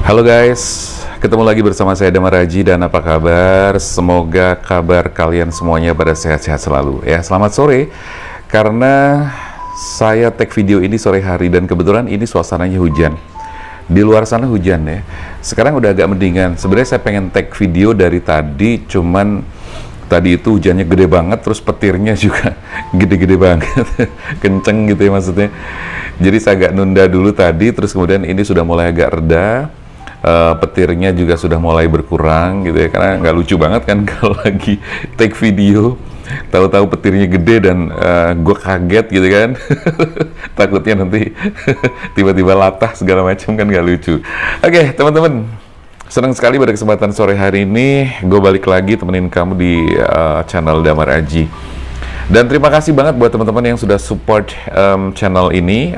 Halo guys, ketemu lagi bersama saya Damar Haji dan apa kabar? Semoga kabar kalian semuanya pada sehat-sehat selalu ya. Selamat sore, karena saya tag video ini sore hari dan kebetulan ini suasananya hujan. Di luar sana hujan ya. Sekarang udah agak mendingan. Sebenarnya saya pengen tag video dari tadi, cuman tadi itu hujannya gede banget, terus petirnya juga gede-gede banget, kenceng gitu ya maksudnya. Jadi saya agak nunda dulu tadi, terus kemudian ini sudah mulai agak reda. Petirnya juga sudah mulai berkurang gitu ya, karena nggak lucu banget kan kalau lagi take video tahu-tahu petirnya gede dan gue kaget gitu kan. Takutnya nanti tiba-tiba latah segala macam, kan nggak lucu. Oke teman-teman, senang sekali pada kesempatan sore hari ini gue balik lagi temenin kamu di channel Damar Haji. Dan terima kasih banget buat teman-teman yang sudah support channel ini,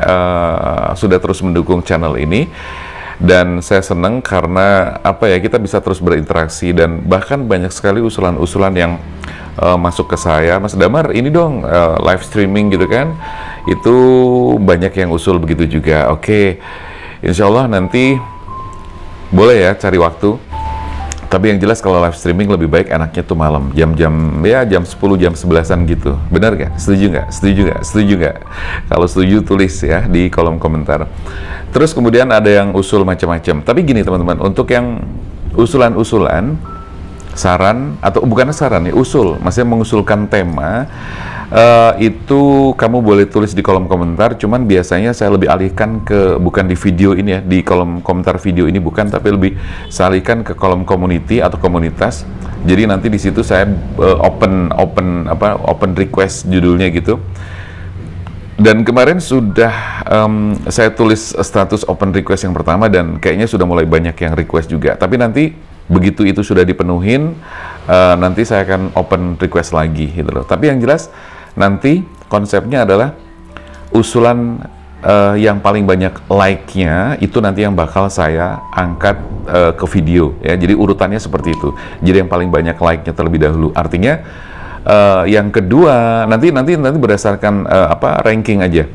sudah terus mendukung channel ini. Dan saya senang karena kita bisa terus berinteraksi dan bahkan banyak sekali usulan-usulan yang masuk ke saya, Mas Damar ini dong live streaming gitu kan, itu banyak yang usul begitu juga. Oke, insya Allah nanti boleh ya cari waktu, tapi yang jelas kalau live streaming lebih baik enaknya tuh malam, jam-jam ya jam 10, jam 11-an gitu. Benar nggak? Setuju nggak? Setuju nggak? Setuju nggak? Kalau setuju tulis ya di kolom komentar. Terus kemudian ada yang usul macam-macam. Tapi gini teman-teman, untuk yang usulan-usulan, saran atau bukan saran ya, usul, maksudnya mengusulkan tema, itu kamu boleh tulis di kolom komentar. Cuman biasanya saya lebih alihkan ke, bukan di video ini ya, di kolom komentar video ini bukan, tapi lebih saya alihkan ke kolom community atau komunitas. Jadi nanti di situ saya open request judulnya gitu. Dan kemarin sudah saya tulis status open request yang pertama dan kayaknya sudah mulai banyak yang request juga. Tapi nanti begitu itu sudah dipenuhin, nanti saya akan open request lagi gitu loh. Tapi yang jelas nanti konsepnya adalah usulan yang paling banyak like-nya itu nanti yang bakal saya angkat ke video ya. Jadi urutannya seperti itu. Jadi yang paling banyak like-nya terlebih dahulu. Artinya yang kedua nanti berdasarkan ranking aja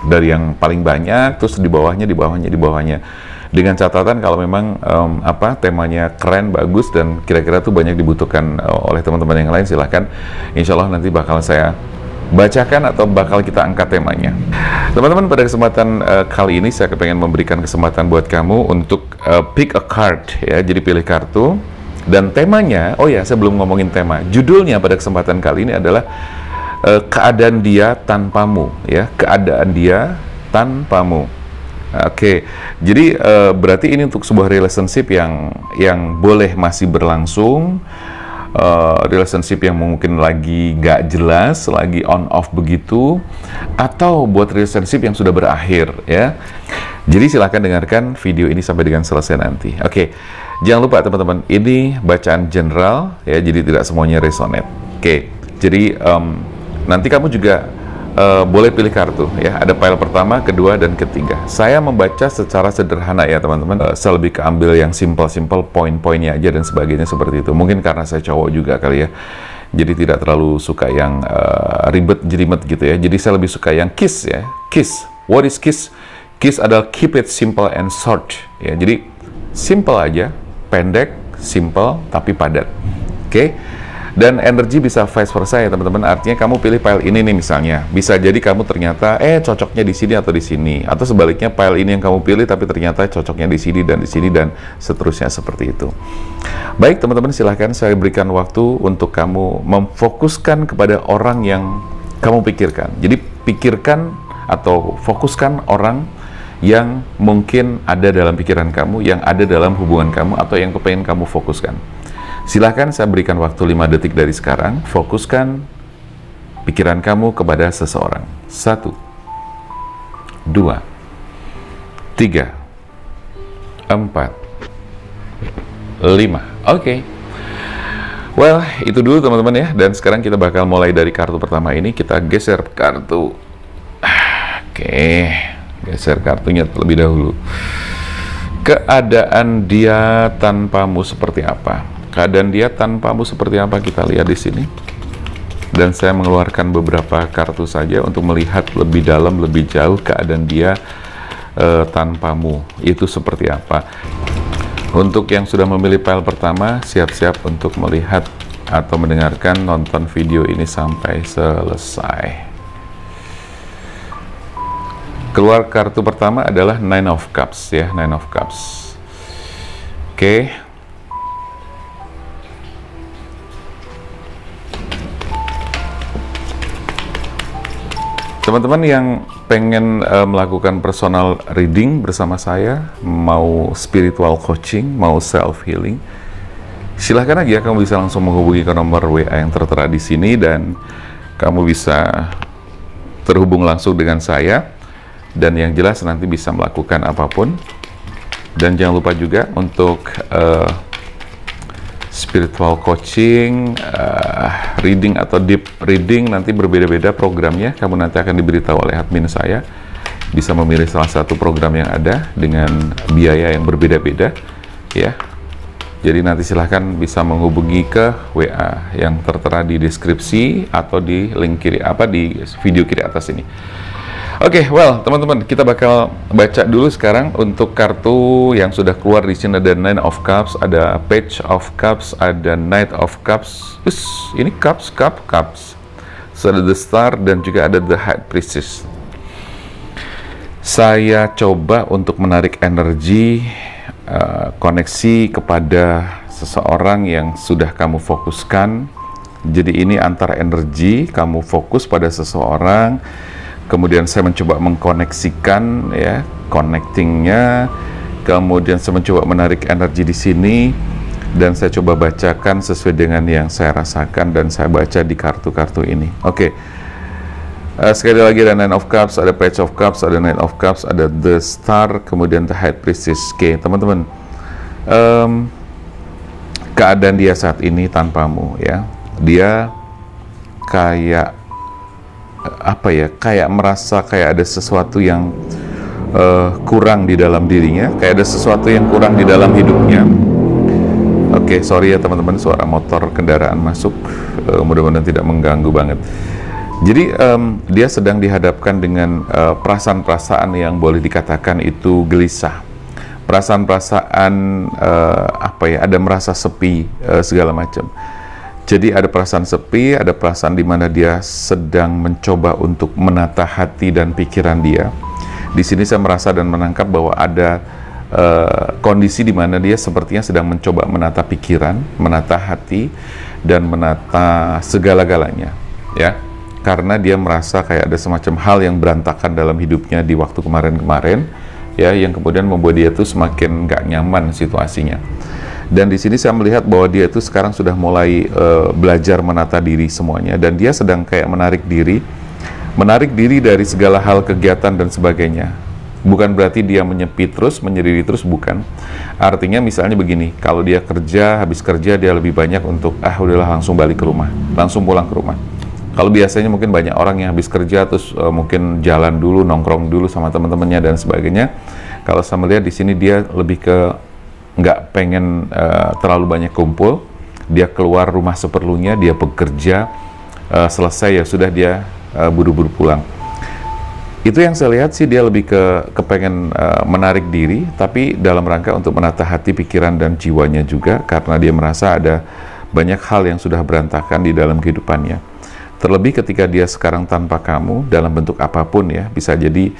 dari yang paling banyak, terus di bawahnya dengan catatan kalau memang temanya keren, bagus dan kira-kira tuh banyak dibutuhkan oleh teman-teman yang lain, silahkan, insya Allah nanti bakal saya bacakan atau bakal kita angkat temanya. Teman-teman, pada kesempatan kali ini saya pengen memberikan kesempatan buat kamu untuk pick a card ya, jadi pilih kartu. Dan temanya, oh ya, saya belum ngomongin tema. Judulnya pada kesempatan kali ini adalah keadaan dia tanpamu, ya, keadaan dia tanpamu. Oke, jadi berarti ini untuk sebuah relationship yang boleh masih berlangsung, relationship yang mungkin lagi gak jelas, lagi on off begitu, atau buat relationship yang sudah berakhir, ya. Jadi silahkan dengarkan video ini sampai dengan selesai nanti. Oke. Jangan lupa teman-teman, ini bacaan general ya, jadi tidak semuanya resonate. Oke, jadi nanti kamu juga boleh pilih kartu ya. Ada pile pertama, kedua, dan ketiga. Saya membaca secara sederhana ya teman-teman. Saya lebih keambil yang simple poin-poinnya aja dan sebagainya seperti itu. Mungkin karena saya cowok juga kali ya. Jadi tidak terlalu suka yang ribet jelimet gitu ya. Jadi saya lebih suka yang kiss ya. Kiss. What is kiss? Kiss adalah keep it simple and short ya. Jadi simple aja, pendek, simple, tapi padat. Oke? Dan energi bisa vice versa ya teman-teman. Artinya kamu pilih file ini nih misalnya. Bisa jadi kamu ternyata cocoknya di sini atau di sini. Atau sebaliknya file ini yang kamu pilih tapi ternyata cocoknya di sini dan seterusnya seperti itu. Baik teman-teman, silahkan saya berikan waktu untuk kamu memfokuskan kepada orang yang kamu pikirkan. Jadi pikirkan atau fokuskan orang yang mungkin ada dalam pikiran kamu, yang ada dalam hubungan kamu, atau yang kepengen kamu fokuskan. Silahkan saya berikan waktu 5 detik dari sekarang. Fokuskan pikiran kamu kepada seseorang. 1, 2, 3, 4, 5. Oke. Well, itu dulu teman-teman ya. Dan sekarang kita bakal mulai dari kartu pertama ini. Kita geser kartu. Oke. Geser kartunya terlebih dahulu. Keadaan dia tanpamu seperti apa? Keadaan dia tanpamu seperti apa? Kita lihat di sini. Dan saya mengeluarkan beberapa kartu saja untuk melihat lebih dalam, lebih jauh keadaan dia tanpamu itu seperti apa. Untuk yang sudah memilih file pertama, siap-siap untuk melihat atau mendengarkan nonton video ini sampai selesai. Keluar kartu pertama adalah Nine of Cups ya, Nine of Cups. Oke. Teman-teman yang pengen melakukan personal reading bersama saya, mau spiritual coaching, mau self healing, silahkan aja, kamu bisa langsung menghubungi ke nomor WA yang tertera di sini dan kamu bisa terhubung langsung dengan saya, dan yang jelas nanti bisa melakukan apapun. Dan jangan lupa juga untuk spiritual coaching, reading atau deep reading nanti berbeda-beda programnya. Kamu nanti akan diberitahu oleh admin saya, bisa memilih salah satu program yang ada dengan biaya yang berbeda-beda ya. Jadi nanti silahkan bisa menghubungi ke WA yang tertera di deskripsi atau di link kiri di video kiri atas ini. Oke, well, teman-teman, kita bakal baca dulu sekarang untuk kartu yang sudah keluar. Di sini ada Nine of Cups, ada Page of Cups, ada Knight of Cups. Ini Cups. So, ada The Star dan juga ada The High Priestess. Saya coba untuk menarik energi, koneksi kepada seseorang yang sudah kamu fokuskan. Jadi ini antara energi, kamu fokus pada seseorang, kemudian saya mencoba mengkoneksikan ya, connectingnya, kemudian saya mencoba menarik energi di sini, dan saya coba bacakan sesuai dengan yang saya rasakan dan saya baca di kartu-kartu ini. Oke. Sekali lagi ada Nine of Cups, ada Page of Cups, ada Nine of Cups, ada The Star, kemudian The High Priestess. Oke, teman-teman, keadaan dia saat ini tanpamu ya, dia kayak kayak merasa kayak ada sesuatu yang kurang di dalam dirinya, kayak ada sesuatu yang kurang di dalam hidupnya. Oke, sorry ya teman-teman, suara motor kendaraan masuk, mudah-mudahan tidak mengganggu banget. Jadi dia sedang dihadapkan dengan perasaan-perasaan yang boleh dikatakan itu gelisah, perasaan-perasaan ada merasa sepi, segala macam. Jadi ada perasaan sepi, ada perasaan di mana dia sedang mencoba untuk menata hati dan pikiran dia. Di sini saya merasa dan menangkap bahwa ada kondisi di mana dia sepertinya sedang mencoba menata pikiran, menata hati, dan menata segala-galanya, ya. Karena dia merasa kayak ada semacam hal yang berantakan dalam hidupnya di waktu kemarin-kemarin, ya, yang kemudian membuat dia tuh semakin nggak nyaman situasinya. Dan di sini saya melihat bahwa dia itu sekarang sudah mulai belajar menata diri semuanya, dan dia sedang kayak menarik diri dari segala hal, kegiatan dan sebagainya. Bukan berarti dia menyepi terus, menyendiri terus, bukan. Artinya misalnya begini, kalau dia kerja, habis kerja dia lebih banyak untuk udahlah langsung balik ke rumah, langsung pulang ke rumah. Kalau biasanya mungkin banyak orang yang habis kerja terus mungkin jalan dulu, nongkrong dulu sama teman-temannya dan sebagainya. Kalau saya melihat di sini dia lebih ke nggak pengen terlalu banyak kumpul, dia keluar rumah seperlunya, dia bekerja, selesai ya sudah, dia buru-buru pulang. Itu yang saya lihat sih, dia lebih kepengen menarik diri, tapi dalam rangka untuk menata hati, pikiran, dan jiwanya juga, karena dia merasa ada banyak hal yang sudah berantakan di dalam kehidupannya. Terlebih ketika dia sekarang tanpa kamu, dalam bentuk apapun ya, bisa jadi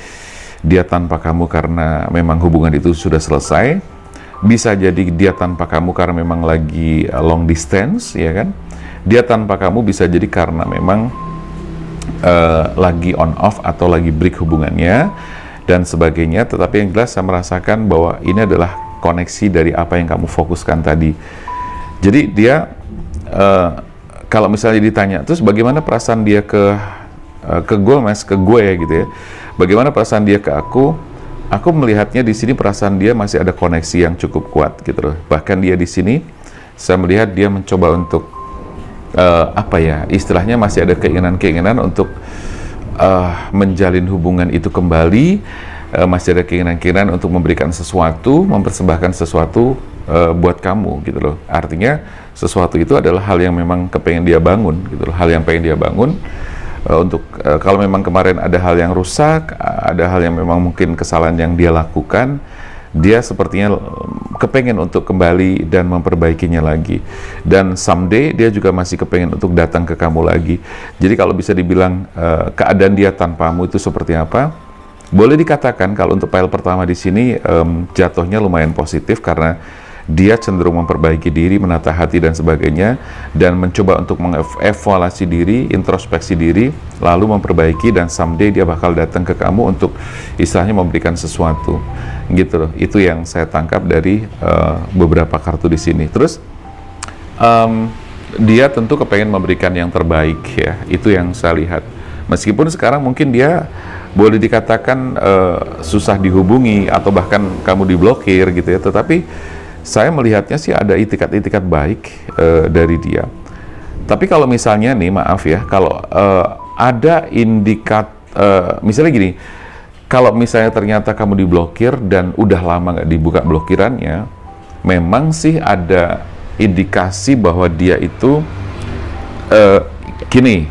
dia tanpa kamu karena memang hubungan itu sudah selesai, bisa jadi dia tanpa kamu karena memang lagi long distance, ya kan? Dia tanpa kamu bisa jadi karena memang lagi on off atau lagi break hubungannya dan sebagainya. Tetapi yang jelas saya merasakan bahwa ini adalah koneksi dari apa yang kamu fokuskan tadi. Jadi dia kalau misalnya ditanya, terus bagaimana perasaan dia ke gue ya gitu ya? Bagaimana perasaan dia ke aku? Aku melihatnya di sini perasaan dia masih ada koneksi yang cukup kuat gitu loh. Bahkan dia di sini saya melihat dia mencoba untuk istilahnya masih ada keinginan-keinginan untuk menjalin hubungan itu kembali, masih ada keinginan-keinginan untuk memberikan sesuatu, mempersembahkan sesuatu buat kamu gitu loh. Artinya sesuatu itu adalah hal yang memang kepengen dia bangun gitu loh, hal yang pengen dia bangun. Untuk kalau memang kemarin ada hal yang rusak, ada hal yang memang mungkin kesalahan yang dia lakukan, dia sepertinya kepengen untuk kembali dan memperbaikinya lagi, dan someday dia juga masih kepengen untuk datang ke kamu lagi. Jadi kalau bisa dibilang keadaan dia tanpamu itu seperti apa, boleh dikatakan kalau untuk file pertama di sini jatuhnya lumayan positif, karena dia cenderung memperbaiki diri, menata hati dan sebagainya, dan mencoba untuk mengevaluasi diri, introspeksi diri, lalu memperbaiki, dan someday dia bakal datang ke kamu untuk istilahnya memberikan sesuatu, gitu loh. Itu yang saya tangkap dari beberapa kartu di sini. Terus dia tentu kepengen memberikan yang terbaik, ya, itu yang saya lihat. Meskipun sekarang mungkin dia boleh dikatakan susah dihubungi atau bahkan kamu diblokir gitu ya, tetapi saya melihatnya sih ada itikat-itikat baik dari dia. Tapi kalau misalnya nih, maaf ya, kalau ada misalnya gini, kalau misalnya ternyata kamu diblokir dan udah lama nggak dibuka blokirannya, memang sih ada indikasi bahwa dia itu gini,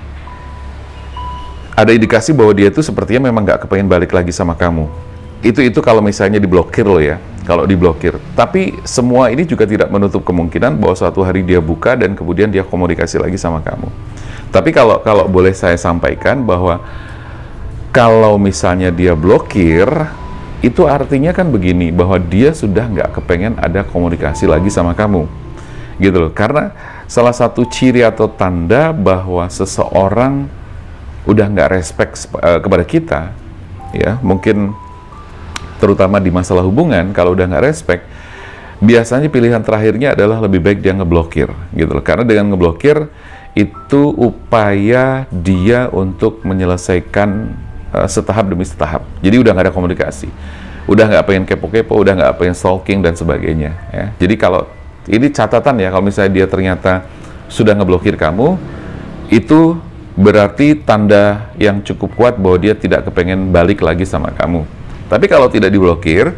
ada indikasi bahwa dia itu sepertinya memang nggak kepengen balik lagi sama kamu. Itu kalau misalnya diblokir loh ya, kalau diblokir. Tapi semua ini juga tidak menutup kemungkinan bahwa suatu hari dia buka dan kemudian dia komunikasi lagi sama kamu. Tapi kalau boleh saya sampaikan bahwa kalau misalnya dia blokir, itu artinya kan begini, bahwa dia sudah nggak kepengen ada komunikasi lagi sama kamu, gitu loh. Karena salah satu ciri atau tanda bahwa seseorang udah nggak respect kepada kita, ya, mungkin terutama di masalah hubungan, kalau udah nggak respect, biasanya pilihan terakhirnya adalah lebih baik dia ngeblokir, gitu loh. Karena dengan ngeblokir, itu upaya dia untuk menyelesaikan setahap demi setahap. Jadi udah nggak ada komunikasi, udah nggak pengen kepo-kepo, udah nggak pengen stalking dan sebagainya, ya. Jadi kalau ini catatan ya, kalau misalnya dia ternyata sudah ngeblokir kamu, itu berarti tanda yang cukup kuat bahwa dia tidak kepengen balik lagi sama kamu. Tapi kalau tidak diblokir,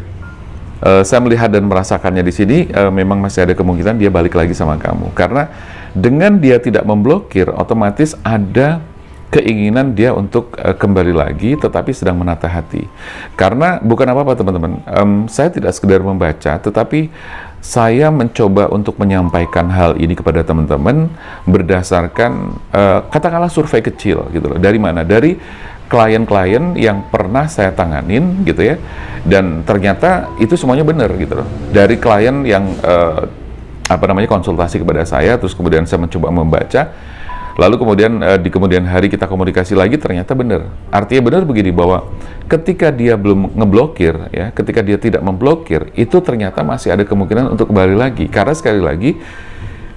saya melihat dan merasakannya di sini, memang masih ada kemungkinan dia balik lagi sama kamu. Karena dengan dia tidak memblokir, otomatis ada keinginan dia untuk kembali lagi, tetapi sedang menata hati. Karena bukan apa-apa teman-teman, saya tidak sekedar membaca, tetapi saya mencoba untuk menyampaikan hal ini kepada teman-teman berdasarkan katakanlah survei kecil, gitu loh. Dari mana? Dari klien-klien yang pernah saya tanganin, gitu ya, dan ternyata itu semuanya benar, gitu loh. Dari klien yang konsultasi kepada saya, terus kemudian saya mencoba membaca, lalu kemudian di kemudian hari kita komunikasi lagi, ternyata benar. Artinya benar begini, bahwa ketika dia belum ngeblokir, ya, ketika dia tidak memblokir, itu ternyata masih ada kemungkinan untuk kembali lagi. Karena sekali lagi,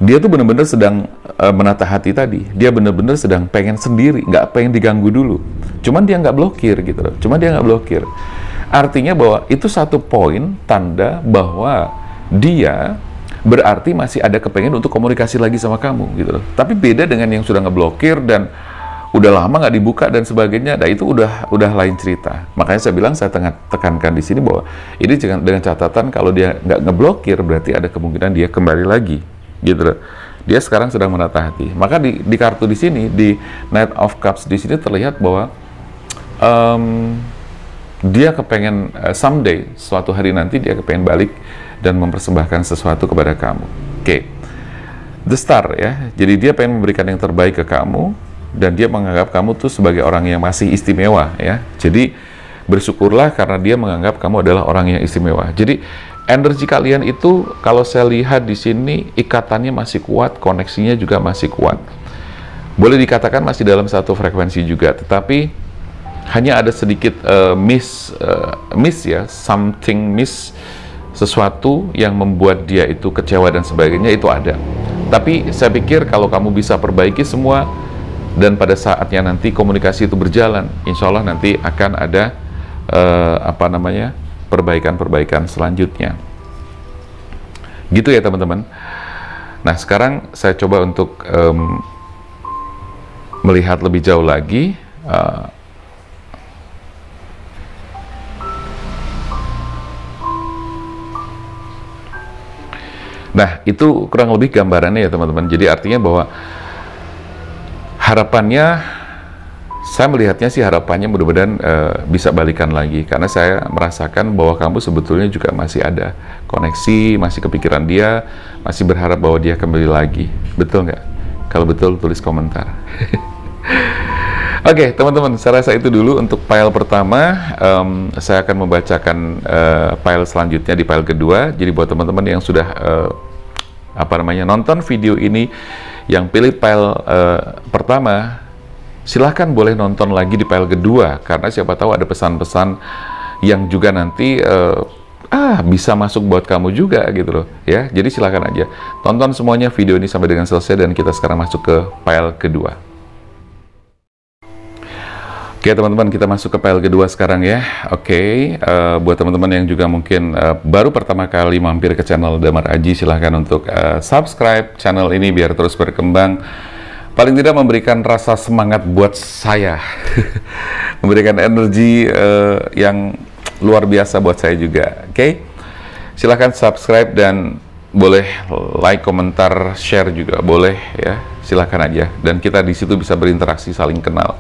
dia tuh benar-benar sedang menata hati tadi. Dia benar-benar sedang pengen sendiri, nggak pengen diganggu dulu. Cuman dia nggak blokir, gitu loh. Cuman dia nggak blokir. Artinya bahwa itu satu poin tanda bahwa dia berarti masih ada kepengen untuk komunikasi lagi sama kamu, gitu loh. Tapi beda dengan yang sudah ngeblokir dan udah lama nggak dibuka dan sebagainya. Nah, itu udah lain cerita. Makanya saya bilang, saya tekankan di sini bahwa ini dengan catatan kalau dia nggak ngeblokir, berarti ada kemungkinan dia kembali lagi, gitu loh. Dia sekarang sedang menata hati. Maka di kartu di sini, di Knight of Cups di sini terlihat bahwa dia kepengen someday, suatu hari nanti dia kepengen balik dan mempersembahkan sesuatu kepada kamu. Oke. The Star, ya. Jadi dia pengen memberikan yang terbaik ke kamu, dan dia menganggap kamu tuh sebagai orang yang masih istimewa, ya. Jadi bersyukurlah karena dia menganggap kamu adalah orang yang istimewa. Jadi energi kalian itu kalau saya lihat di sini ikatannya masih kuat, koneksinya juga masih kuat. Boleh dikatakan masih dalam satu frekuensi juga, tetapi hanya ada sedikit miss ya, something miss, sesuatu yang membuat dia itu kecewa dan sebagainya, itu ada. Tapi saya pikir kalau kamu bisa perbaiki semua, dan pada saatnya nanti komunikasi itu berjalan, insya Allah nanti akan ada perbaikan-perbaikan selanjutnya. Gitu ya teman-teman. Nah, sekarang saya coba untuk melihat lebih jauh lagi. Nah, itu kurang lebih gambarannya ya teman-teman. Jadi artinya bahwa harapannya Saya melihatnya sih harapannya mudah-mudahan bisa balikan lagi, karena saya merasakan bahwa kamu sebetulnya juga masih ada koneksi, masih kepikiran dia, masih berharap bahwa dia kembali lagi. Betul nggak? Kalau betul, tulis komentar. Oke, teman-teman, saya rasa itu dulu untuk file pertama. Saya akan membacakan file selanjutnya di file kedua. Jadi buat teman-teman yang sudah nonton video ini, yang pilih file pertama, silahkan boleh nonton lagi di file kedua, karena siapa tahu ada pesan-pesan yang juga nanti bisa masuk buat kamu juga gitu loh ya. Jadi silahkan aja tonton semuanya video ini sampai dengan selesai, dan kita sekarang masuk ke file kedua. Oke teman-teman, kita masuk ke file kedua sekarang ya. Oke, buat teman-teman yang juga mungkin baru pertama kali mampir ke channel Damar Aji, silahkan untuk subscribe channel ini biar terus berkembang. Paling tidak memberikan rasa semangat buat saya, memberikan energi yang luar biasa buat saya juga. Oke, silahkan subscribe dan boleh like, komentar, share juga boleh ya. Silahkan aja, dan kita di situ bisa berinteraksi, saling kenal,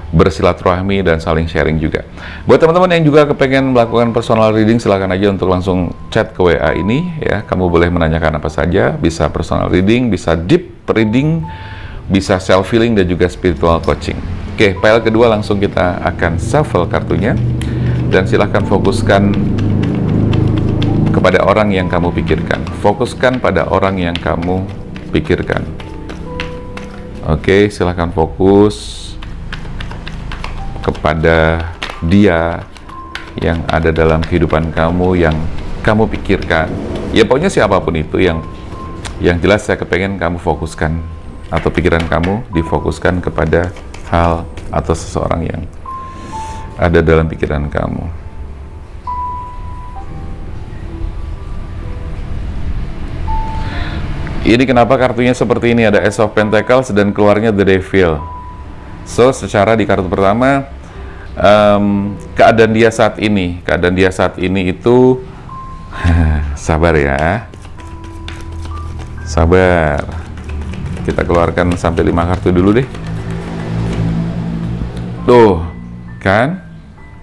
bersilaturahmi, dan saling sharing juga. Buat teman-teman yang juga kepengen melakukan personal reading, silahkan aja untuk langsung chat ke WA ini ya. Kamu boleh menanyakan apa saja, bisa personal reading, bisa deep reading, bisa self healing, dan juga spiritual coaching. Oke, file kedua langsung kita akan shuffle kartunya, dan silahkan fokuskan kepada orang yang kamu pikirkan. Fokuskan pada orang yang kamu pikirkan. Oke, silahkan fokus kepada dia yang ada dalam kehidupan kamu, yang kamu pikirkan. Ya pokoknya siapapun itu, yang jelas saya kepengen kamu fokuskan, atau pikiran kamu difokuskan kepada hal atau seseorang yang ada dalam pikiran kamu. Ini kenapa kartunya seperti ini, ada Ace of Pentacles dan keluarnya The Devil. So, secara di kartu pertama, keadaan dia saat ini itu sabar ya, sabar. Kita keluarkan sampai 5 kartu dulu deh. Tuh, kan?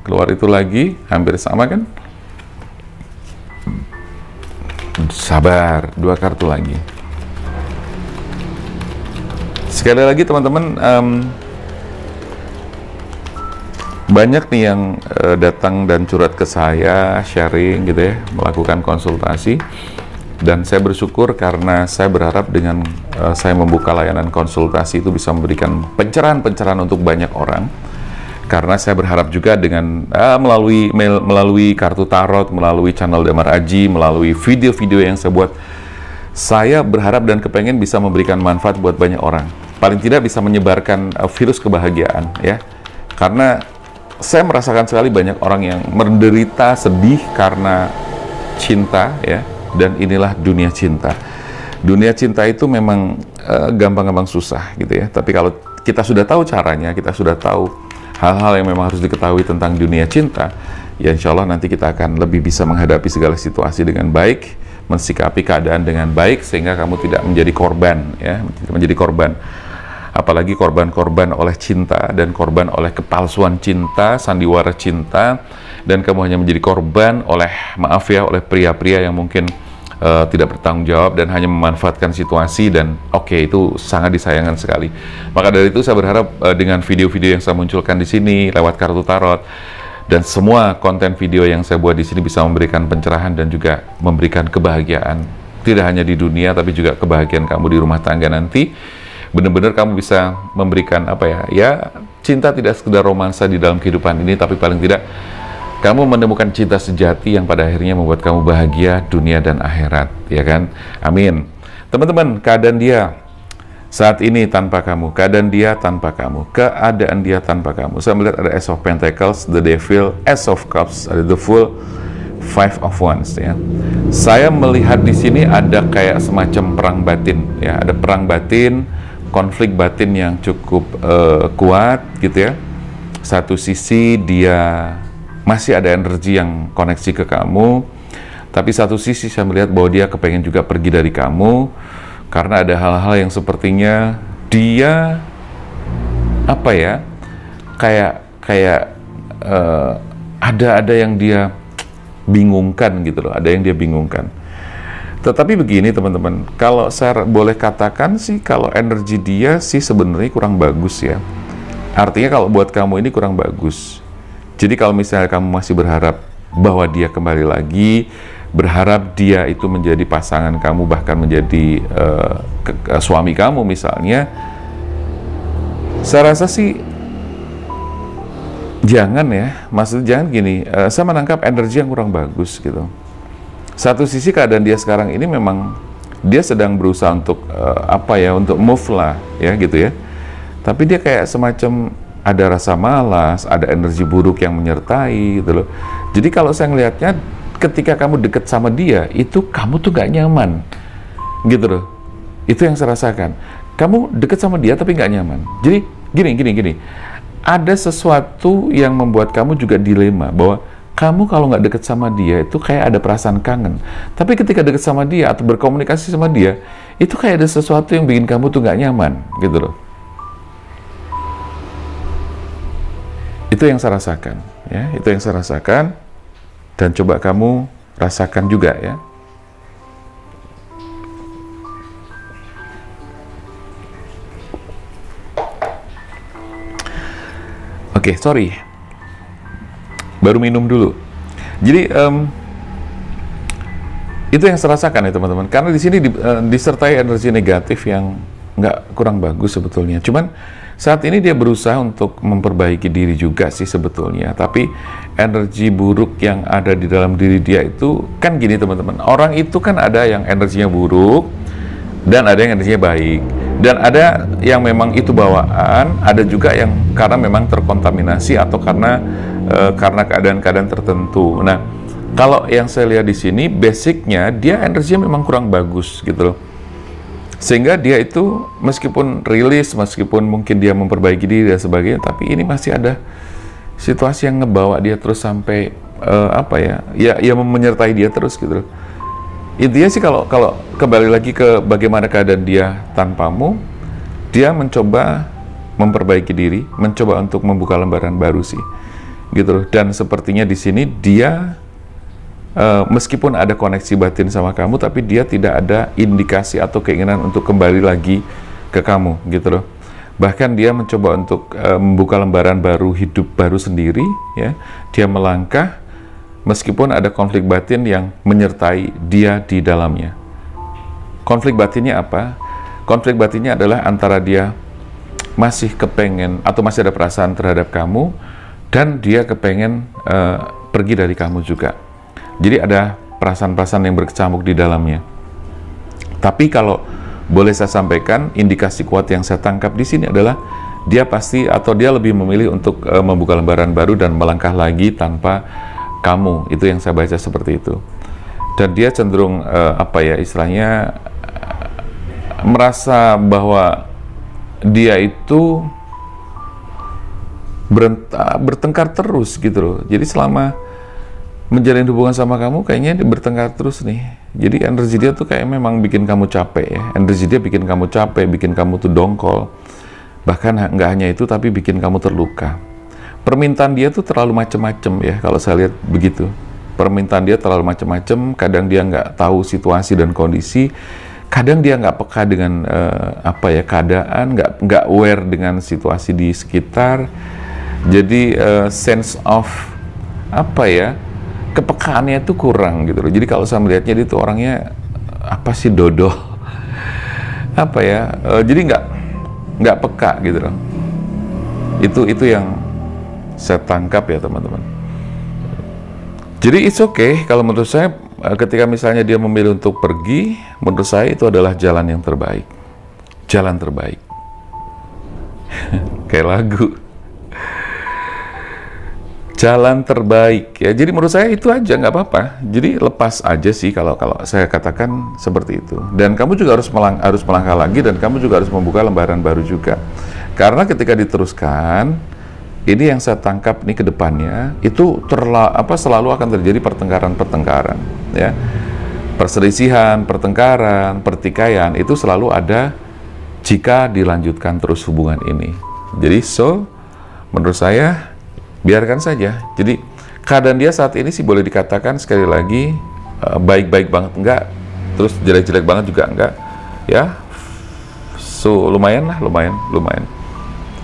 Keluar itu lagi, hampir sama kan? Sabar, 2 kartu lagi. Sekali lagi teman-teman, banyak nih yang datang dan curhat ke saya, sharing gitu ya, melakukan konsultasi. Dan saya bersyukur karena saya berharap dengan saya membuka layanan konsultasi itu bisa memberikan pencerahan-pencerahan untuk banyak orang. Karena saya berharap juga dengan melalui kartu tarot, melalui channel Damar Aji, melalui video-video yang saya buat, saya berharap dan kepengen bisa memberikan manfaat buat banyak orang. Paling tidak bisa menyebarkan virus kebahagiaan ya. Karena saya merasakan sekali banyak orang yang menderita, sedih karena cinta ya. Dan inilah dunia cinta. Dunia cinta itu memang gampang-gampang susah gitu ya. Tapi kalau kita sudah tahu caranya, kita sudah tahu hal-hal yang memang harus diketahui tentang dunia cinta, ya insya Allah nanti kita akan lebih bisa menghadapi segala situasi dengan baik, mensikapi keadaan dengan baik, sehingga kamu tidak menjadi korban ya, menjadi korban. Apalagi korban-korban oleh cinta dan korban oleh kepalsuan cinta, sandiwara cinta, dan kamu hanya menjadi korban oleh, maaf ya, oleh pria-pria yang mungkin tidak bertanggung jawab dan hanya memanfaatkan situasi, dan itu sangat disayangkan sekali. Maka dari itu saya berharap dengan video-video yang saya munculkan di sini lewat kartu tarot dan semua konten video yang saya buat di sini bisa memberikan pencerahan dan juga memberikan kebahagiaan, tidak hanya di dunia tapi juga kebahagiaan kamu di rumah tangga nanti. Benar-benar kamu bisa memberikan cinta tidak sekedar romansa di dalam kehidupan ini, tapi paling tidak kamu menemukan cinta sejati yang pada akhirnya membuat kamu bahagia dunia dan akhirat, ya kan? Amin. Teman-teman, keadaan dia saat ini tanpa kamu, keadaan dia tanpa kamu, keadaan dia tanpa kamu. Saya melihat ada Ace of Pentacles, The Devil, Ace of Cups, ada The Fool, Five of Wands ya. Saya melihat di sini ada kayak semacam perang batin ya, ada perang batin, konflik batin yang cukup kuat gitu ya. Satu sisi dia masih ada energi yang koneksi ke kamu, tapi satu sisi saya melihat bahwa dia kepengen juga pergi dari kamu karena ada hal-hal yang sepertinya dia kayak ada yang dia bingungkan gitu loh, ada yang dia bingungkan. Tetapi begini teman-teman, kalau saya boleh katakan sih, kalau energi dia sih sebenarnya kurang bagus ya. Artinya kalau buat kamu ini kurang bagus. Jadi kalau misalnya kamu masih berharap bahwa dia kembali lagi, berharap dia itu menjadi pasangan kamu, bahkan menjadi suami kamu misalnya, saya rasa sih jangan ya. Maksudnya jangan gini, saya menangkap energi yang kurang bagus gitu. Satu sisi keadaan dia sekarang ini memang dia sedang berusaha untuk untuk move lah ya gitu ya. Tapi dia kayak semacam ada rasa malas, ada energi buruk yang menyertai gitu loh. Jadi kalau saya ngelihatnya ketika kamu deket sama dia, itu kamu tuh gak nyaman gitu loh. Itu yang saya rasakan. Kamu deket sama dia tapi gak nyaman. Jadi gini. Ada sesuatu yang membuat kamu juga dilema bahwa kamu kalau nggak deket sama dia itu kayak ada perasaan kangen. Tapi ketika deket sama dia atau berkomunikasi sama dia, itu kayak ada sesuatu yang bikin kamu tuh nggak nyaman, gitu loh. Itu yang saya rasakan, ya. Itu yang saya rasakan. Dan coba kamu rasakan juga, ya. Oke, sorry. Baru minum dulu. Jadi itu yang saya rasakan ya teman-teman. Karena di sini disertai energi negatif yang kurang bagus sebetulnya. Cuman saat ini dia berusaha untuk memperbaiki diri juga sih sebetulnya. Tapi energi buruk yang ada di dalam diri dia itu kan gini teman-teman. Orang itu kan ada yang energinya buruk dan ada yang energinya baik. Dan ada yang memang itu bawaan, ada juga yang karena memang terkontaminasi atau karena keadaan-keadaan tertentu. Nah, kalau yang saya lihat di sini, basicnya dia energinya memang kurang bagus gitu loh. Sehingga dia itu meskipun rilis, meskipun mungkin dia memperbaiki diri dan sebagainya, tapi ini masih ada situasi yang ngebawa dia terus sampai ya menyertai dia terus gitu loh. Intinya sih kalau kembali lagi ke bagaimana keadaan dia tanpamu, dia mencoba memperbaiki diri, mencoba untuk membuka lembaran baru sih, gitu loh. Dan sepertinya di sini dia meskipun ada koneksi batin sama kamu, tapi dia tidak ada indikasi atau keinginan untuk kembali lagi ke kamu, gitu loh. Bahkan dia mencoba untuk membuka lembaran baru, hidup baru sendiri, ya. Dia melangkah meskipun ada konflik batin yang menyertai dia di dalamnya. Konflik batinnya apa? Konflik batinnya adalah antara dia masih kepengen atau masih ada perasaan terhadap kamu dan dia kepengen pergi dari kamu juga. Jadi ada perasaan-perasaan yang berkecamuk di dalamnya. Tapi kalau boleh saya sampaikan, indikasi kuat yang saya tangkap di sini adalah dia pasti atau dia lebih memilih untuk membuka lembaran baru dan melangkah lagi tanpa kamu. Itu yang saya baca seperti itu. Dan dia cenderung istilahnya merasa bahwa dia itu bertengkar terus gitu loh. Jadi selama menjalin hubungan sama kamu kayaknya dia bertengkar terus nih. Jadi energi dia tuh kayak memang bikin kamu capek ya. Energi dia bikin kamu capek, bikin kamu tuh dongkol. Bahkan nggak hanya itu, tapi bikin kamu terluka. Permintaan dia tuh terlalu macem-macem ya, kalau saya lihat begitu. Permintaan dia terlalu macem-macem, kadang dia nggak tahu situasi dan kondisi, kadang dia nggak peka dengan keadaan, nggak aware dengan situasi di sekitar. Jadi sense of kepekaannya itu kurang gitu loh. Jadi kalau saya melihatnya dia tuh orangnya dodoh, jadi nggak peka gitu loh. Itu yang saya tangkap ya teman-teman. Jadi it's okay kalau menurut saya ketika misalnya dia memilih untuk pergi, menurut saya itu adalah jalan yang terbaik. Jalan terbaik. Kayak lagu. Jalan terbaik ya. Jadi menurut saya itu aja, nggak apa-apa. Jadi lepas aja sih kalau saya katakan seperti itu. Dan kamu juga harus melangkah lagi, dan kamu juga harus membuka lembaran baru juga. Karena ketika diteruskan, ini yang saya tangkap nih ke depannya, itu selalu akan terjadi pertengkaran-pertengkaran ya. Perselisihan, pertengkaran, pertikaian itu selalu ada jika dilanjutkan terus hubungan ini. Jadi menurut saya biarkan saja. Jadi keadaan dia saat ini sih boleh dikatakan sekali lagi baik-baik banget enggak, terus jelek-jelek banget juga enggak, ya. So lumayan lah, lumayan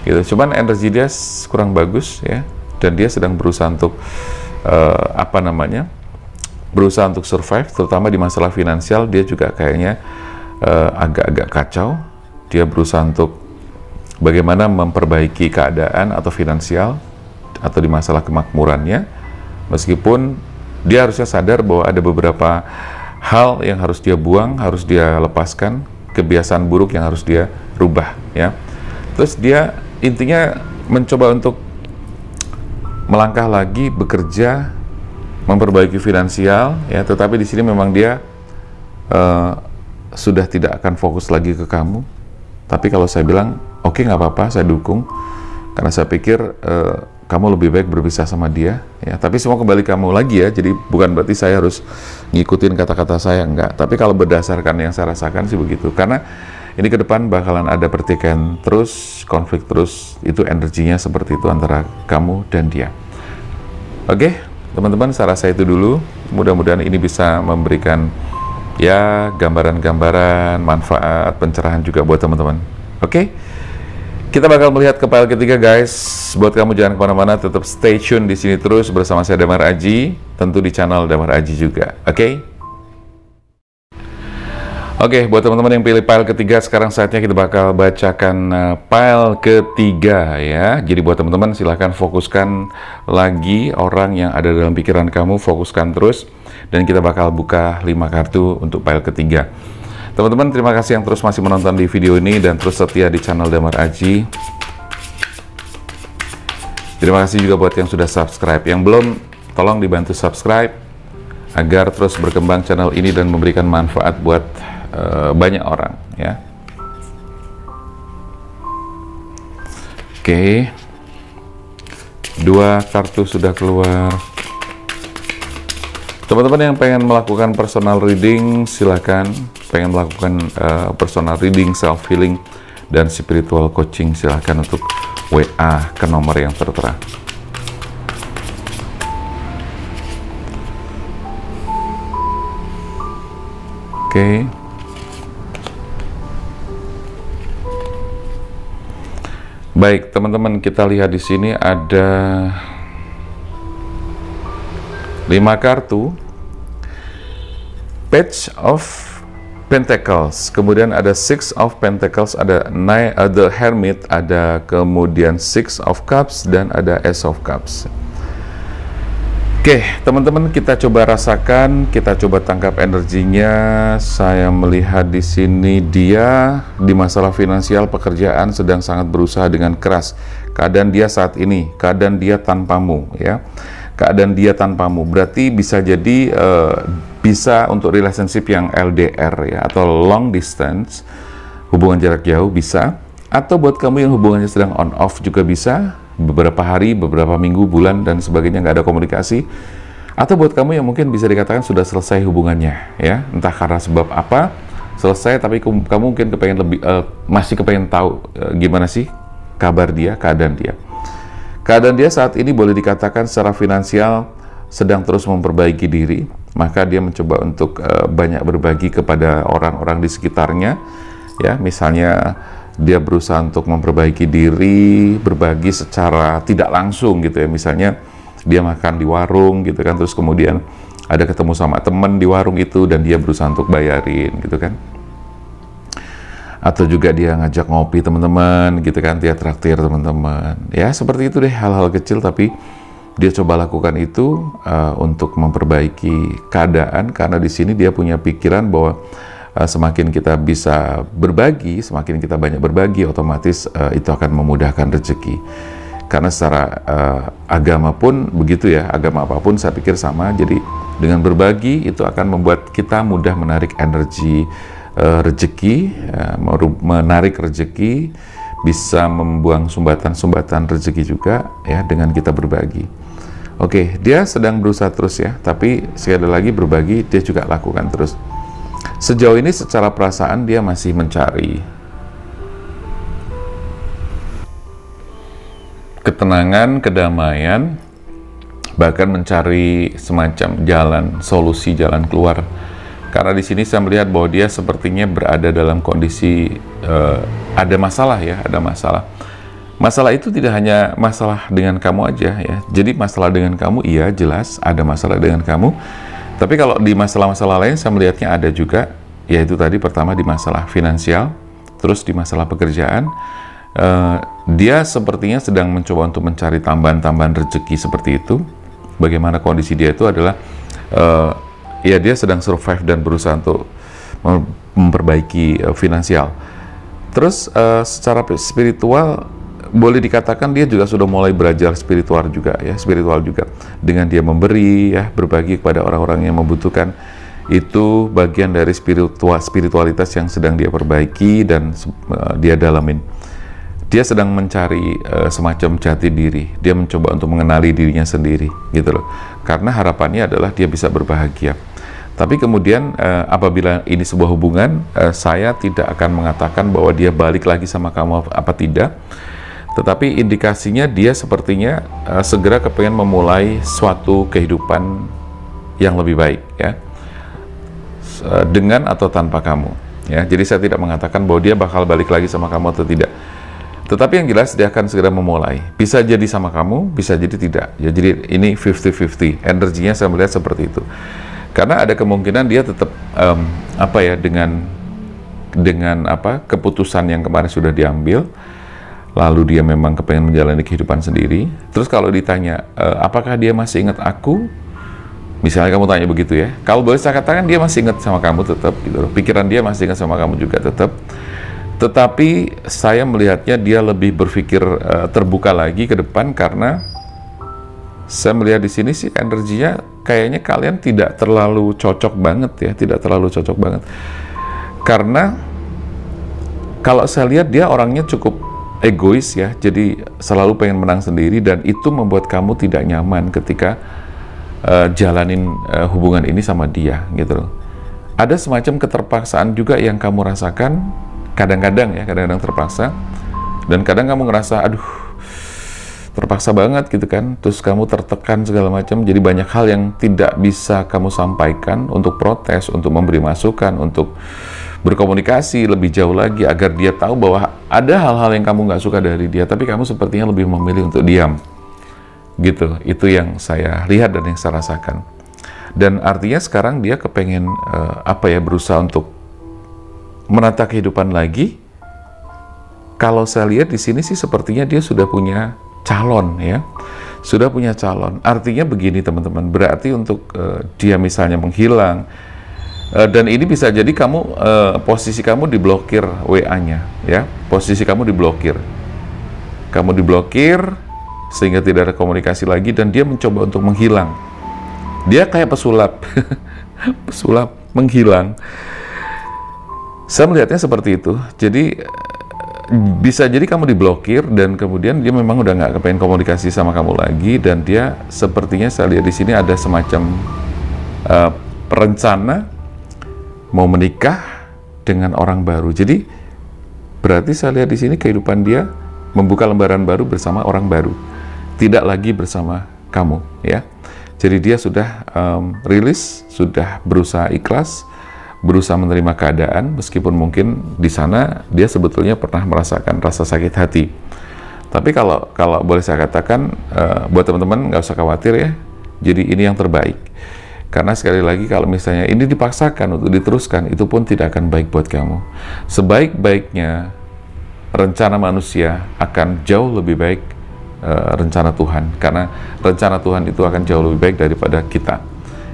gitu. Cuman energi dia kurang bagus ya, dan dia sedang berusaha untuk berusaha untuk survive, terutama di masalah finansial. Dia juga kayaknya agak-agak kacau. Dia berusaha untuk bagaimana memperbaiki keadaan atau finansial atau di masalah kemakmurannya, meskipun dia harusnya sadar bahwa ada beberapa hal yang harus dia buang, harus dia lepaskan, kebiasaan buruk yang harus dia rubah ya. Terus dia intinya mencoba untuk melangkah lagi, bekerja, memperbaiki finansial ya, tetapi di sini memang dia sudah tidak akan fokus lagi ke kamu. Tapi kalau saya bilang oke, nggak apa-apa, saya dukung, karena saya pikir kamu lebih baik berpisah sama dia ya. Tapi semua kembali kamu lagi ya, jadi bukan berarti saya harus ngikutin kata-kata saya, enggak. Tapi kalau berdasarkan yang saya rasakan sih begitu, karena ini ke depan bakalan ada pertikaian terus, konflik terus, itu energinya seperti itu antara kamu dan dia. Oke, teman-teman, saya rasa itu dulu. Mudah-mudahan ini bisa memberikan ya gambaran-gambaran, manfaat, pencerahan juga buat teman-teman. Oke, kita bakal melihat ke file ketiga, guys. Buat kamu jangan kemana-mana, tetap stay tune di sini terus bersama saya Damar Aji, tentu di channel Damar Aji juga. Oke, buat teman-teman yang pilih file ketiga, sekarang saatnya kita bakal bacakan file ketiga ya. Jadi buat teman-teman silahkan fokuskan lagi orang yang ada dalam pikiran kamu, fokuskan terus, dan kita bakal buka 5 kartu untuk file ketiga. Teman-teman, terima kasih yang terus masih menonton di video ini dan terus setia di channel Damar Aji. Terima kasih juga buat yang sudah subscribe. Yang belum, tolong dibantu subscribe agar terus berkembang channel ini dan memberikan manfaat buat banyak orang ya. Oke, 2 kartu sudah keluar. Teman-teman yang pengen melakukan personal reading, silakan. Pengen melakukan personal reading, self healing, dan spiritual coaching, silahkan untuk WA ke nomor yang tertera. Oke. Baik, teman-teman, kita lihat di sini ada 5 kartu. Page of Pentacles, kemudian ada Six of Pentacles, ada The Hermit, ada kemudian Six of Cups, dan ada Ace of Cups. Oke, teman-teman, kita coba rasakan, kita coba tangkap energinya. Saya melihat di sini dia di masalah finansial, pekerjaan sedang sangat berusaha dengan keras. Keadaan dia saat ini, keadaan dia tanpamu ya. Keadaan dia tanpamu berarti bisa jadi bisa untuk relationship yang LDR ya, atau long distance, hubungan jarak jauh bisa, atau buat kamu yang hubungannya sedang on off juga bisa, beberapa hari, beberapa minggu, bulan, dan sebagainya nggak ada komunikasi. Atau buat kamu yang mungkin bisa dikatakan sudah selesai hubungannya ya, entah karena sebab apa selesai, tapi kamu mungkin kepengen lebih masih kepengen tahu gimana sih kabar dia, keadaan dia. Keadaan dia saat ini boleh dikatakan secara finansial sedang terus memperbaiki diri, maka dia mencoba untuk banyak berbagi kepada orang-orang di sekitarnya ya. Misalnya dia berusaha untuk memperbaiki diri, berbagi secara tidak langsung gitu ya. Misalnya dia makan di warung gitu kan, terus kemudian ada ketemu sama temen di warung itu dan dia berusaha untuk bayarin gitu kan. Atau juga dia ngajak ngopi teman-teman gitu kan, dia traktir teman-teman ya, seperti itu deh, hal-hal kecil tapi dia coba lakukan itu untuk memperbaiki keadaan, karena di sini dia punya pikiran bahwa semakin kita bisa berbagi, semakin kita banyak berbagi, otomatis itu akan memudahkan rezeki. Karena secara agama pun begitu ya, agama apapun saya pikir sama. Jadi dengan berbagi itu akan membuat kita mudah menarik energi rezeki, menarik rezeki, bisa membuang sumbatan-sumbatan rezeki juga ya dengan kita berbagi. Oke, dia sedang berusaha terus ya, tapi sekali lagi berbagi dia juga lakukan terus. Sejauh ini secara perasaan dia masih mencari. ketenangan, kedamaian, bahkan mencari semacam jalan solusi, jalan keluar. Karena di sini saya melihat bahwa dia sepertinya berada dalam kondisi ada masalah ya, ada masalah. Masalah itu tidak hanya masalah dengan kamu aja ya. Jadi masalah dengan kamu, iya jelas ada masalah dengan kamu. Tapi kalau di masalah-masalah lain saya melihatnya ada juga, yaitu tadi pertama di masalah finansial, terus di masalah pekerjaan. Dia sepertinya sedang mencoba untuk mencari tambahan-tambahan rezeki seperti itu. Bagaimana kondisi dia itu adalah ya dia sedang survive dan berusaha untuk memperbaiki finansial. Terus secara spiritual boleh dikatakan dia juga sudah mulai belajar spiritual juga ya, spiritual juga dengan dia memberi ya, berbagi kepada orang-orang yang membutuhkan. Itu bagian dari spiritualitas yang sedang dia perbaiki dan dia dalamin. Dia sedang mencari semacam jati diri. Dia mencoba untuk mengenali dirinya sendiri gitu loh. Karena harapannya adalah dia bisa berbahagia. Tapi kemudian apabila ini sebuah hubungan, saya tidak akan mengatakan bahwa dia balik lagi sama kamu apa tidak. Tetapi indikasinya dia sepertinya segera kepengen memulai suatu kehidupan yang lebih baik ya, dengan atau tanpa kamu ya. Jadi saya tidak mengatakan bahwa dia bakal balik lagi sama kamu atau tidak. Tetapi yang jelas dia akan segera memulai. Bisa jadi sama kamu, bisa jadi tidak. Ya, jadi ini 50-50. Energinya saya melihat seperti itu. Karena ada kemungkinan dia tetap apa ya, dengan apa keputusan yang kemarin sudah diambil, lalu dia memang kepengen menjalani kehidupan sendiri. Terus kalau ditanya apakah dia masih ingat aku, misalnya kamu tanya begitu ya, kalau boleh saya katakan dia masih ingat sama kamu tetap gitu loh. Pikiran dia masih ingat sama kamu juga tetap. Tetapi saya melihatnya dia lebih berpikir terbuka lagi ke depan, karena saya melihat di sini sih energinya kayaknya kalian tidak terlalu cocok banget ya, tidak terlalu cocok banget. Karena kalau saya lihat dia orangnya cukup egois ya, jadi selalu pengen menang sendiri, dan itu membuat kamu tidak nyaman ketika jalanin hubungan ini sama dia gitu loh. Ada semacam keterpaksaan juga yang kamu rasakan kadang-kadang ya, kadang-kadang terpaksa, dan kadang kamu ngerasa aduh terpaksa banget gitu kan, terus kamu tertekan segala macam, jadi banyak hal yang tidak bisa kamu sampaikan untuk protes, untuk memberi masukan, untuk berkomunikasi lebih jauh lagi agar dia tahu bahwa ada hal-hal yang kamu nggak suka dari dia, tapi kamu sepertinya lebih memilih untuk diam gitu. Itu yang saya lihat dan yang saya rasakan. Dan artinya sekarang dia kepengen apa ya, berusaha untuk menata kehidupan lagi. Kalau saya lihat di sini sih sepertinya dia sudah punya calon ya, sudah punya calon. Artinya begini teman-teman, berarti untuk dia misalnya menghilang, dan ini bisa jadi kamu posisi kamu diblokir WA-nya ya, posisi kamu diblokir sehingga tidak ada komunikasi lagi, dan dia mencoba untuk menghilang. Dia kayak pesulap pesulap menghilang. Saya melihatnya seperti itu. Jadi bisa jadi kamu diblokir dan kemudian dia memang udah nggak kepengen komunikasi sama kamu lagi, dan dia sepertinya saya lihat di sini ada semacam rencana mau menikah dengan orang baru. Jadi berarti saya lihat di sini kehidupan dia membuka lembaran baru bersama orang baru, tidak lagi bersama kamu ya. Jadi dia sudah rilis, sudah berusaha ikhlas, berusaha menerima keadaan, meskipun mungkin di sana dia sebetulnya pernah merasakan rasa sakit hati. Tapi kalau boleh saya katakan, buat teman-teman nggak usah khawatir ya. Jadi ini yang terbaik. Karena sekali lagi kalau misalnya ini dipaksakan untuk diteruskan, itu pun tidak akan baik buat kamu. Sebaik-baiknya rencana manusia akan jauh lebih baik rencana Tuhan, karena rencana Tuhan itu akan jauh lebih baik daripada kita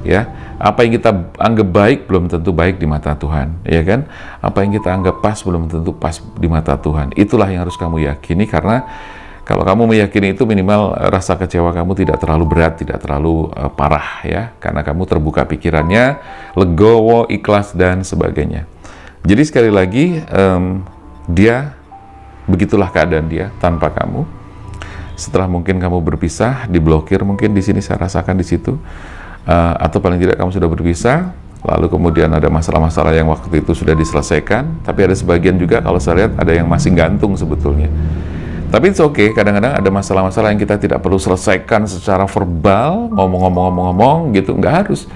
ya. Apa yang kita anggap baik belum tentu baik di mata Tuhan, ya kan? Apa yang kita anggap pas belum tentu pas di mata Tuhan. Itulah yang harus kamu yakini, karena kalau kamu meyakini itu, minimal rasa kecewa kamu tidak terlalu berat, tidak terlalu parah ya, karena kamu terbuka pikirannya, legowo, ikhlas dan sebagainya. Jadi sekali lagi dia begitulah keadaan dia tanpa kamu. Setelah mungkin kamu berpisah, diblokir mungkin di sini saya rasakan di situ, atau paling tidak kamu sudah berpisah, lalu kemudian ada masalah-masalah yang waktu itu sudah diselesaikan, tapi ada sebagian juga kalau saya lihat ada yang masih gantung sebetulnya. Tapi it's okay, kadang-kadang ada masalah-masalah yang kita tidak perlu selesaikan secara verbal, ngomong gitu, nggak harus.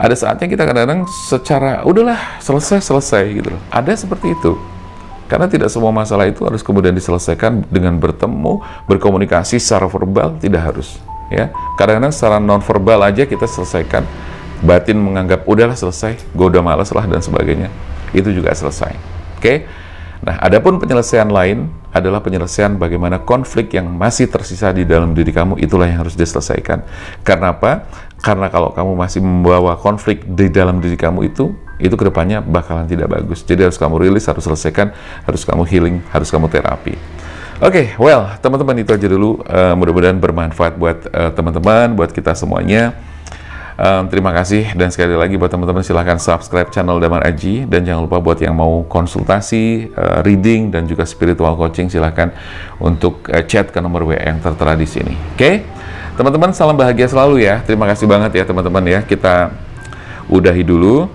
Ada saatnya kita kadang-kadang secara, udahlah, selesai gitu loh. Ada seperti itu. Karena tidak semua masalah itu harus kemudian diselesaikan dengan bertemu, berkomunikasi secara verbal, tidak harus. Ya, kadang-kadang secara non-verbal aja kita selesaikan. Batin menganggap, udahlah selesai, gue udah malas lah, dan sebagainya. Itu juga selesai. Oke? Nah, adapun penyelesaian lain adalah penyelesaian bagaimana konflik yang masih tersisa di dalam diri kamu, itulah yang harus diselesaikan. Karena apa? Karena kalau kamu masih membawa konflik di dalam diri kamu itu kedepannya bakalan tidak bagus. Jadi harus kamu rilis, harus selesaikan, harus kamu healing, harus kamu terapi. Oke, well, teman-teman, itu aja dulu. Mudah-mudahan bermanfaat buat teman-teman, buat kita semuanya. Terima kasih, dan sekali lagi buat teman-teman silahkan subscribe channel Damar Aji, dan jangan lupa buat yang mau konsultasi, reading, dan juga spiritual coaching, silahkan untuk chat ke nomor WA yang tertera di sini. Oke? Teman-teman, salam bahagia selalu ya. Terima kasih banget ya teman-teman ya. Kita udahi dulu.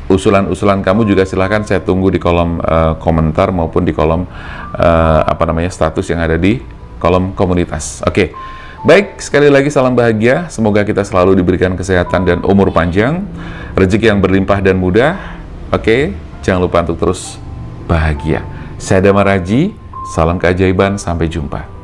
Usulan-usulan kamu juga silahkan saya tunggu di kolom komentar maupun di kolom status yang ada di kolom komunitas. Oke. Baik, sekali lagi salam bahagia. Semoga kita selalu diberikan kesehatan dan umur panjang, rezeki yang berlimpah dan mudah. Oke, jangan lupa untuk terus bahagia. Saya Damar Aji, salam keajaiban, sampai jumpa.